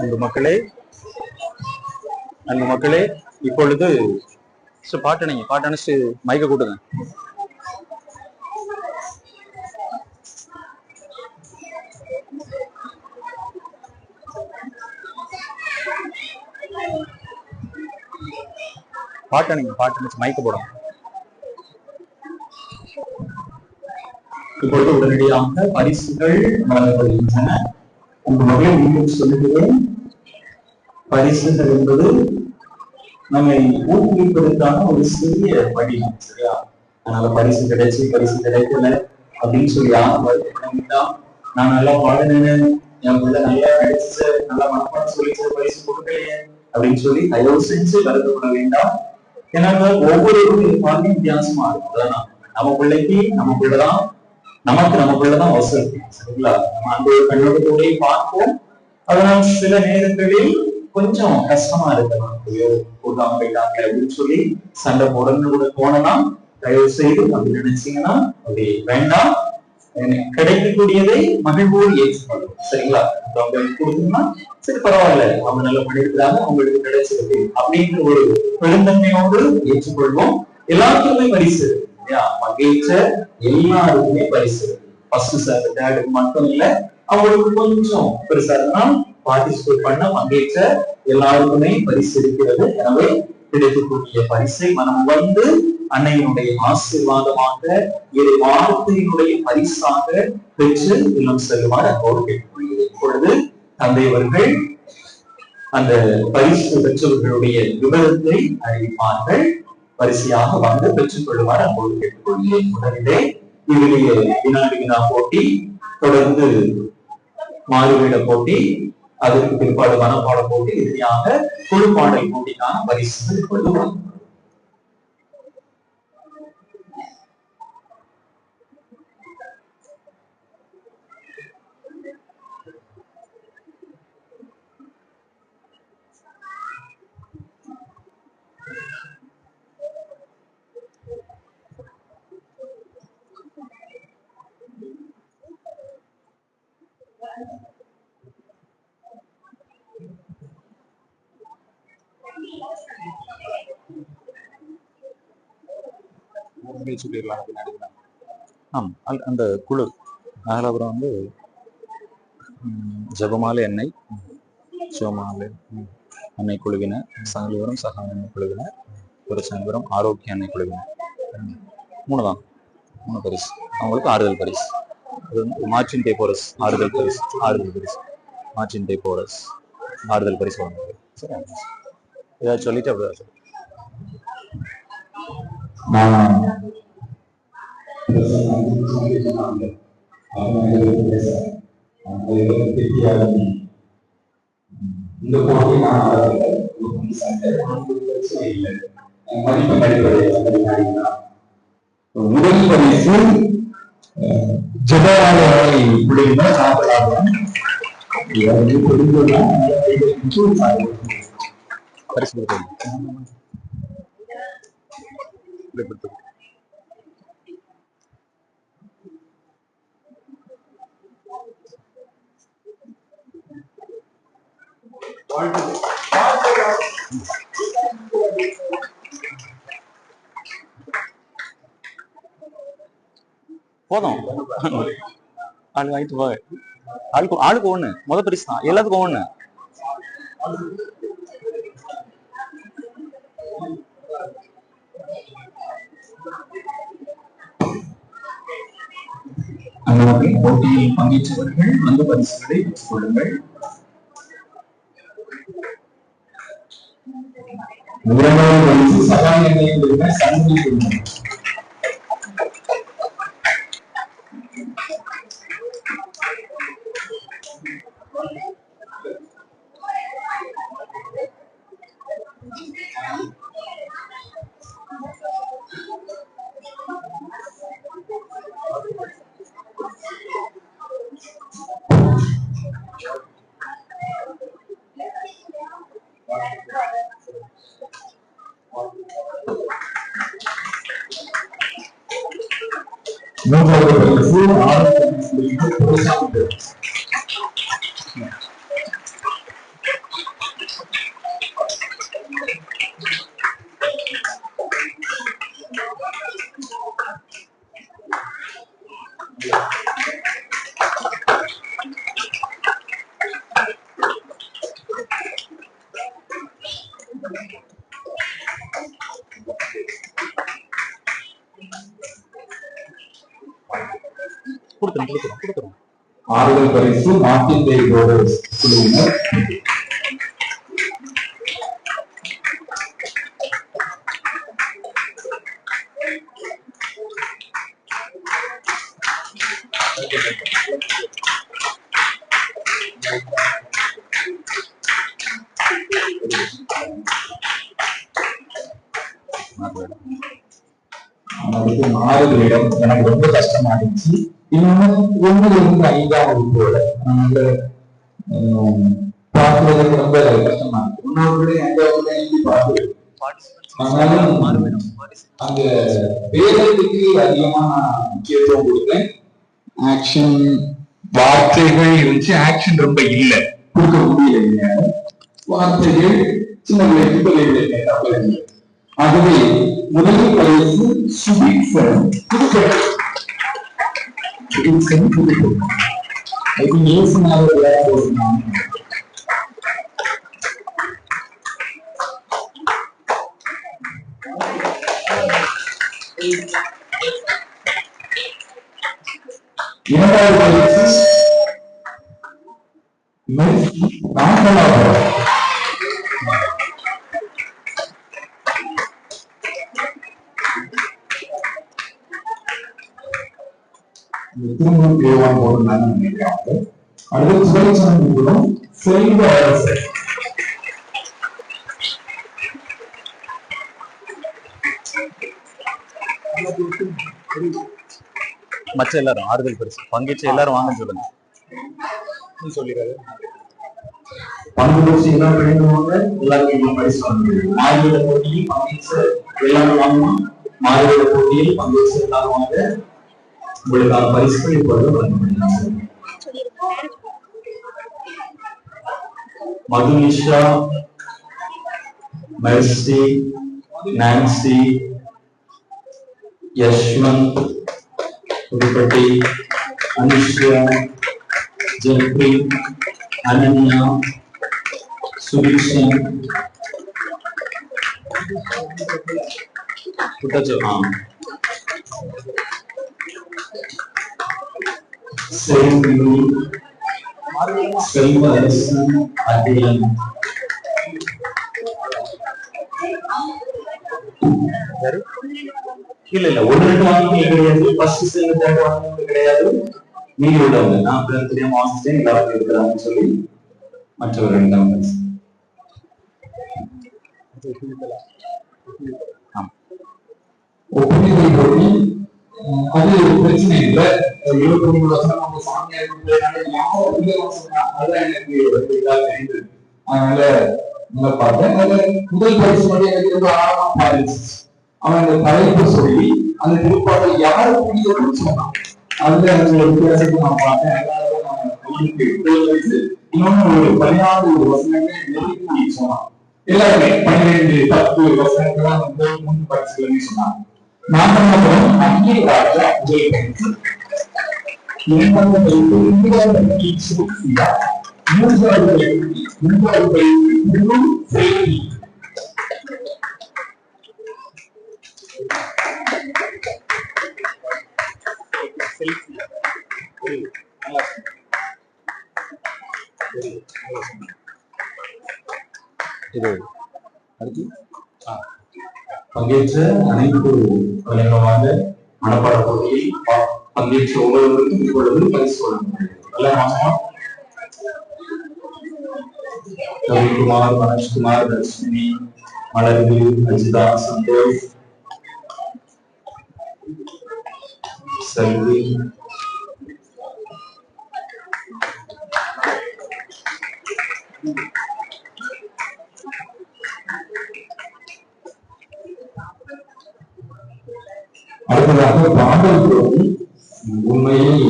அன்பு மக்களே, அன்பு மக்களே, இப்பொழுது பாட்டு அணைச்சு மைக்க கூட்டுங்க. பாட்டு அணைச்சு மைக்க போடும். இப்பொழுது உடனடியாக பரிசுகள் வழங்கப்படுகின்றன. உங்க மகளை மீண்டும் சொல்லுகிறேன், பரிசுகள் என்பது நம்மை ஊக்குவிப்பதற்கான ஒரு சிறிய வழி. சரியா? அதனால பரிசு கிடைக்கல அப்படின்னு சொல்லி யாரும் வருத்தப்பட வேண்டாம். நான் நல்லா பாடினேன், என் பிள்ளை நல்லா நடிச்சு நல்லா மனப்பாடம் சொல்லிச்சு, பரிசு கொடுக்கலையே அப்படின்னு சொல்லி தயவு செஞ்சு வருத்தப்பட வேண்டாம். ஏன்னா ஒவ்வொருவரும் பாருங்க வித்தியாசமா இருக்கும். அதான் நம்ம பிள்ளைக்கு நம்ம பிள்ளைதான், நமக்கு நம்ம பிள்ளைதான் அவசரம். சரிங்களா? நம்ம அந்த ஒரு கண்ணோட்டத்தோடய பார்ப்போம். அதனால் சில நேரங்களில் கொஞ்சம் கஷ்டமா இருக்கலாம். ஐயோ போடாம போயிட்டாங்க அப்படின்னு சொல்லி சண்டை போடணும்னு கூட தோணலாம். தயவு செய்து அப்படி நினைச்சீங்கன்னா அப்படி வேண்டாம். கிடைக்கக்கூடியதை மகிழ்வோடு ஏற்றுக்கொள்ளும். சரிங்களா? அவங்களுக்கு கொடுத்தோம்னா சரி பரவாயில்ல, அவங்க நல்லா பண்ணிருக்கிறாங்க, அவங்களுக்கு கிடைச்சிருக்கு அப்படின்ற ஒரு பெருந்தன்மையோடு ஏற்றுக்கொள்வோம். எல்லாத்துக்குமே பரிசு பங்கேற்ற எல்லாருக்குமே பரிசு. ஃபர்ஸ்ட் செகண்ட் தேர்ட் மட்டும் இல்ல, அவங்களுக்கு கொஞ்சம் பெருசா இருந்தால் பார்ட்டிசிபேட் பண்ண பங்கேற்ற எல்லாருக்குமே பரிசு இருக்கிறது. எனவே கிடைக்கக்கூடிய பரிசை மனம் வந்து அன்னையினுடைய ஆசீர்வாதமாக இறை வார்த்தையினுடைய பரிசாக பெற்று இல்லம் செல்லுமாறு அங்கோடு கேட்டுக்கொள்கிறேன். இப்பொழுது தந்தையவர்கள் அந்த பரிசு பெற்றவர்களுடைய விவரத்தை அறிவிப்பார்கள். வரிசையாக வந்து பெற்றுக் கொள்ளுமாறு அங்கோடு கேட்டுக்கொள்கிறேன். முதலிலே இவருடைய வினாடி வினா போட்டி, தொடர்ந்து மாறுவேட போட்டி, அதற்கு பிற்பாடு மனப்பாட போட்டி, இறுதியாக குழு பாடல் போட்டிக்கான பரிசுகள் இப்பொழுது வழங்கப்படும். அந்த குழு அப்புறம் வந்து ஜபமாலை எண்ணெய், சிவமாலை எண்ணெய் குழுவினர், சங்கலிவரம் சகா எண்ணெய் குழுவினர், ஒரு சங்கரம் ஆரோக்கிய எண்ணெய் குழுவினர். மூணு பரிசு. அவங்களுக்கு ஆறுதல் பரிசு. மார்டின் டேபோரஸ் ஆறுதல் பரிசு. மார்டின் டேபோரஸ் ஆறுதல் பரிசு வாங்க. சரி, ஏதாவது சொல்லிட்டு அப்படி இந்த போட்டி முதல் பரிசு ஜபாலை பிள்ளைகள் சாப்பிடலாம். பரிசு போதும். ஆளு வாங்கிட்டு போக, ஆளுக்கு ஒண்ணு. முத பரிசு தான், எல்லாத்துக்கும் ஒண்ணு. போட்டியில் பங்கேற்றவர்கள் அந்த பரிசுகளை பெற்றுக் கொள்ளுங்கள். முதலாவது பரிசு சகாயங்களை சந்தி கொள்ளுங்கள். மூன்றாவது பரிசு ஆரோக்கிய ஆறுதல் பரிசு மார்ட்டின் டே ரோடர்ஸ் குழுவினர். அவனுக்கு 4 இடம் எனக்கு ரொம்ப கஷ்டமா இருந்துச்சு. இன்னொன்னு 1 5ஆம் வகுப்போட அதனால பார்க்கறதுக்கு ரொம்ப கஷ்டமா இருக்கு. இன்னொரு எந்த எழுதி பார்த்து அதனால அந்த வேதத்துக்கு அதிகமா நான் முக்கியத்துவம் கொடுத்தேன். ஆக்ஷன் வார்த்தைகள் இருந்துச்சு, ஆக்ஷன் ரொம்ப இல்லை, கொடுக்க முடியல. வார்த்தைகள் சின்ன பிள்ளைகளுக்கு ஆகவே முதல் பரிசு சுபிக்ஷன் இரண்டாவது பரிசு திருமணம் தேவான் போடுறாங்க நினைக்கிறாங்க. அடுத்து சுதேசனம் மூலம் செல்வ அரசு மற்ற எல்லாரும் ஆறுதல் பரிசு பங்கேற்ற எல்லாரும் வாங்க சொல்லுங்க. சொல்லிடுறாரு பங்கு பரிசு எல்லாம் கிடைக்கிறவங்க எல்லாருக்கும் பரிசு வாங்க. மாநில போட்டியில் பங்கேற்ற எல்லாரும் வாங்கணும். மாநில போட்டியில் பங்கேற்ற எல்லாரும் வாங்க. உங்களுக்கான பரிசுகள் இப்பொழுது வழங்கப்படுகிறது. Madhunisha, Mercy, Nancy, Yashwant, Pudupatti, Anushya, Jeffrey, Ananya, Subikshan, Selvi, Selvarasan, Akilan. இல்ல 1-2 வாங்கினது கிடையாது. ஃபர்ஸ்ட் செகண்ட் தேர்ட் வாங்கினது கிடையாது. மீதி உள்ளவங்க நான் பேர் தெரியாம வாங்கிட்டேன் எல்லாரும் இருக்கிறாங்கன்னு சொல்லி மற்றவர்கள் தான் ஒப்புமை போட்டி. அது பிரச்சனை இல்லை. 73 வருஷம் நம்ம சாமியார் அதான் எனக்கு தெரியுது. அதனால நல்லா பார்த்தேன். அதுல முதல் பரிசு மட்டும் எனக்கு ரொம்ப ஆழமா பாருச்சு. அவன் அந்த தலைப்பு சொல்லி அந்த திருப்பாட்டை யாரு புரியுதுன்னு சொன்னான். அதுல அந்த வித்தியாசத்தை நான் பார்த்தேன். இன்னொன்னு ஒரு 14 வசனங்கள் நெருங்கி சொன்னான். எல்லாருமே 12 10 வசனங்கள்லாம் வந்து முன் பரிசுகள் சொன்னாங்க. நாகமபுரம் அங்கே ராஜா முதல் பரிசு, இரண்டாவது பரிசு மூன்றாவது பரிசு முழு செய்தி. பங்கேற்ற அனைத்து வழங்கமாக மனப்பாட போட்டியில் பங்கேற்ற ஒவ்வொருவருக்கும் இப்பொழுது பரிசு வழங்கப்படுகிறது. ரவிக்குமார், மனோஜ்குமார், தர்ஷினி, மலர்வி, அஜிதா, சந்தோஷ், செல்வி, அடுத்ததாக பாடல் போட்டி. உண்மையில்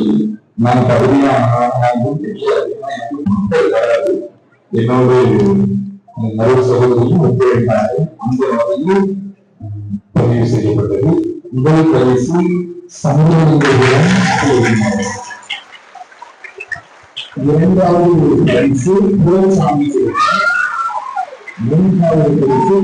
நான் பகுதியாகவும் தெரியாது. வராது. என்னோடு நடுவு சகோதரியும் ஒத்துழைத்தார்கள். அந்த வகையில் பதிவு செய்யப்பட்டது. முதல் பரிசு சமூகங்களுடன் இரண்டாவது பரிசு புறசாமி, மூன்றாவது பரிசு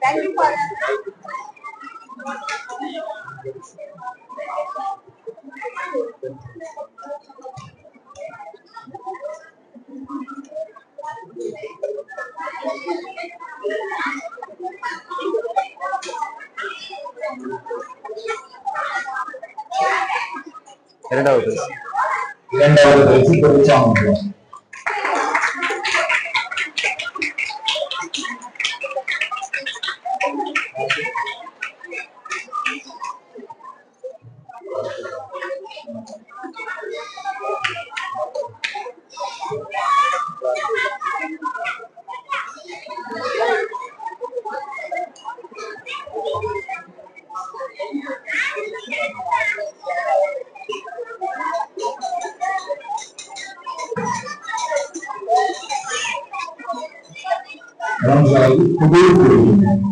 Thank you, Father. இரண்டாவது பரிசு புறசாமி. மூன்றாவது புகழ்குழுவினர்.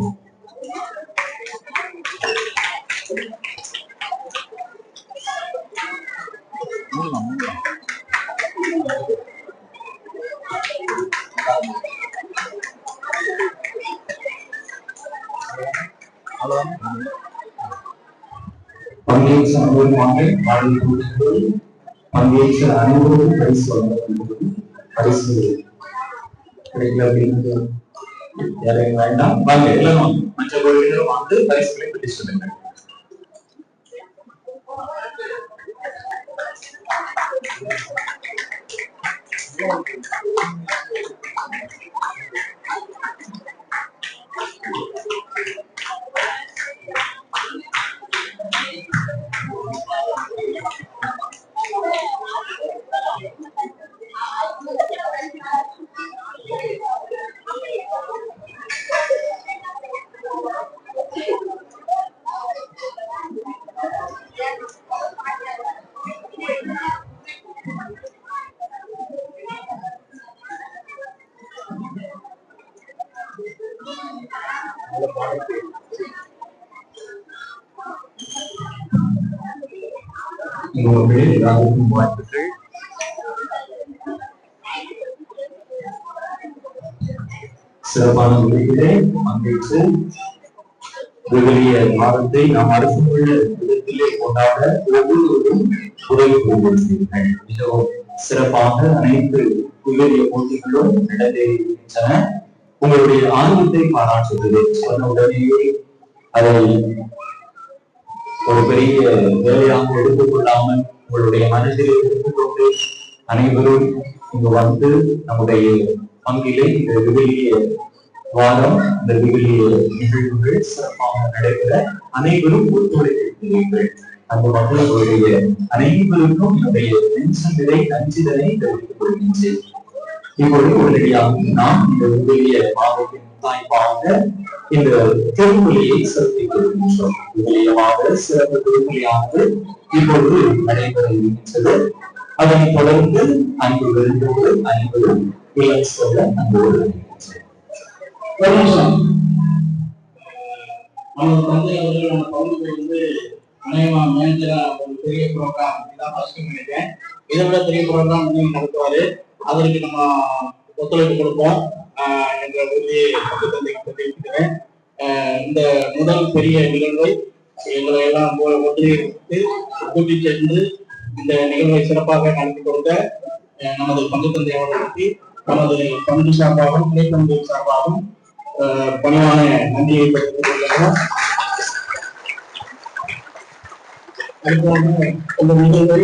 பங்கேற்ற அனுபவமாக பங்கேற்ற அனைவரும் பரிசு வழங்கப்படுகிறது. பரிசு கிடைக்கல அப்படின்னு யாரையும் வேண்டாம், வாங்க எல்லாரும் மற்ற கோயில்களும் வந்து பரிசுகளை பற்றி சொல்லுங்க. எல்லாருக்கும் வாழ்த்துக்கள். சிறப்பான முறையிலே பங்கேற்று விவிலிய மாதத்தை நாம் அரசுள்ள விதத்திலே கொண்டாட ஒவ்வொருவரும் உதவி புரிந்திருக்கிறீர்கள். மிகவும் சிறப்பாக அனைத்து விவிலிய போட்டிகளும் நடந்தேறின. உங்களுடைய ஆர்வத்தை பாராட்டுகிறேன். சொன்ன உடனேயே அதை ஒரு பெரிய வேலையாக எடுத்துக்கொள்ளாமல் உங்களுடைய மனதில் எடுத்துக்கொண்டு அனைவரும் இங்கு வந்து நம்முடைய பங்கிலே இந்த விவிலிய வாரம், இந்த விவிலிய நிகழ்வுகள் சிறப்பாக நடைபெற அனைவரும் ஒத்துழைத்திருக்கிறீர்கள். அந்த மக்களுடைய அனைவருக்கும் என்னுடைய நெஞ்சங்களை நஞ்சிதனை தெரிவித்துக் கொள்கின்றேன். இப்பொழுது உடனடியாக நாம் இந்த விவிலிய மாதத்தின் தாய்ப்பாக இந்த திருமொழியை செலுத்திக் கொள்கின்றோம். விவிலியமாக சிறப்பு திருமொழியானது இப்பொழுது நடைபெற இருக்கின்றது. அதனைத் தொடர்ந்து அன்பு விருந்தோடு அனைவரும் இளம் சொல்ல அன்போடு ஒரு நிமிஷம். நம்ம தந்தை அவர்கள் நம்ம பகுதியில் இருந்து அநேகமா மேனேஜரா ஒரு பெரிய ப்ரோக்ராம் இதான் ஃபர்ஸ்ட் நினைக்கிறேன். இதை விட பெரிய ப்ரோக்ராம் நடத்துவாரு. அதற்கு நம்ம ஒத்துழைப்பு கொடுப்போம் என்ற உறுதியை பங்கு தந்தைக்கு தெரிவிக்கிறேன். இந்த முதல் பெரிய நிகழ்வை எங்களை எல்லாம் ஒன்றிணைத்து கூட்டி சேர்ந்து இந்த நிகழ்வை சிறப்பாக நடத்தி கொடுத்த நமது பங்கு தந்தை அவர்களுக்கு நமது பங்கு சார்பாகவும் துணைப்பங்கு சார்பாகவும் பணிவான நன்றியை பெற்றுக் கொள்கிறோம். அதுபோன்று இந்த நிகழ்வை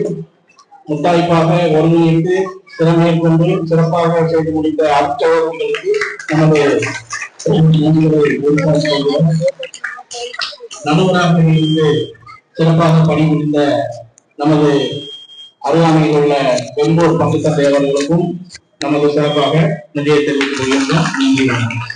முத்தாய்ப்பாக ஒருங்கிணைத்து திறமையேற்கொண்டு சிறப்பாக செய்து முடித்த அச்சவர்களுக்கு நமது நடுவராக இருந்து சிறப்பாக பணிபுரிந்த நமது அருகாமையில் உள்ள வெங்கோர் பங்கு தந்தை அவர்களுக்கும் நமது சிறப்பாக நன்றியை தெரிவித்துக் கொள்கின்றோம். நன்றி.